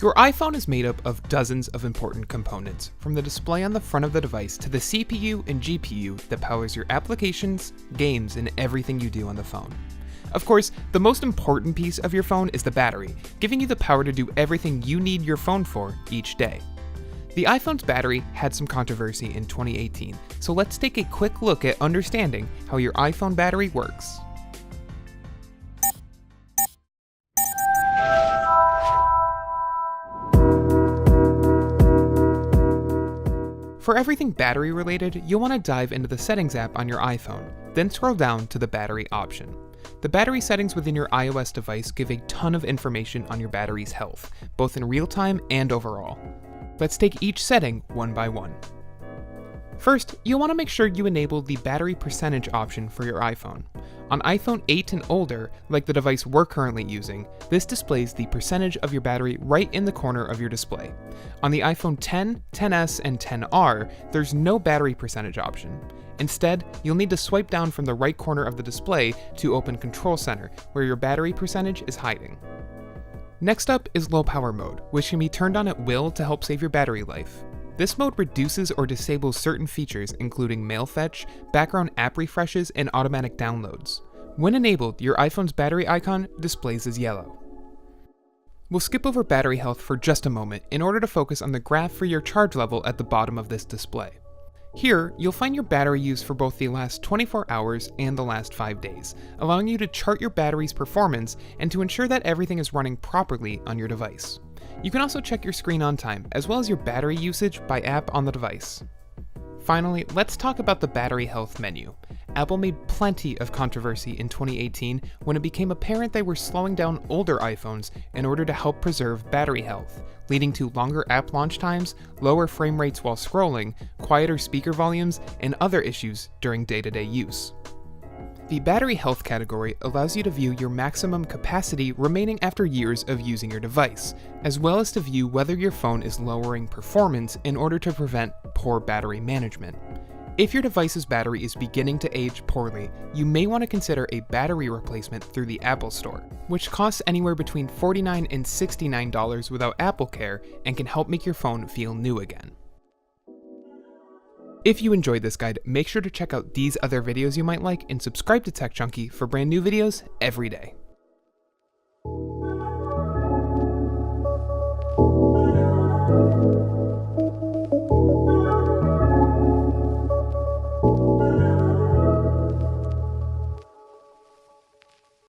Your iPhone is made up of dozens of important components, from the display on the front of the device to the CPU and GPU that powers your applications, games, and everything you do on the phone. Of course, the most important piece of your phone is the battery, giving you the power to do everything you need your phone for each day. The iPhone's battery had some controversy in 2018, so let's take a quick look at understanding how your iPhone battery works. For everything battery related, you'll want to dive into the Settings app on your iPhone, then scroll down to the Battery option. The battery settings within your iOS device give a ton of information on your battery's health, both in real time and overall. Let's take each setting one by one. First, you'll want to make sure you enable the battery percentage option for your iPhone. On iPhone 8 and older, like the device we're currently using, this displays the percentage of your battery right in the corner of your display. On the iPhone 10, 10s, and 10R, there's no battery percentage option. Instead, you'll need to swipe down from the right corner of the display to open Control Center, where your battery percentage is hiding. Next up is Low Power Mode, which can be turned on at will to help save your battery life. This mode reduces or disables certain features including mail fetch, background app refreshes, and automatic downloads. When enabled, your iPhone's battery icon displays as yellow. We'll skip over battery health for just a moment in order to focus on the graph for your charge level at the bottom of this display. Here, you'll find your battery use for both the last 24 hours and the last 5 days, allowing you to chart your battery's performance and to ensure that everything is running properly on your device. You can also check your screen on time, as well as your battery usage by app on the device. Finally, let's talk about the battery health menu. Apple made plenty of controversy in 2018 when it became apparent they were slowing down older iPhones in order to help preserve battery health, leading to longer app launch times, lower frame rates while scrolling, quieter speaker volumes, and other issues during day-to-day use. The battery health category allows you to view your maximum capacity remaining after years of using your device, as well as to view whether your phone is lowering performance in order to prevent poor battery management. If your device's battery is beginning to age poorly, you may want to consider a battery replacement through the Apple Store, which costs anywhere between $49 and $69 without Apple Care and can help make your phone feel new again. If you enjoyed this guide, make sure to check out these other videos you might like and subscribe to Tech Junkie for brand new videos every day.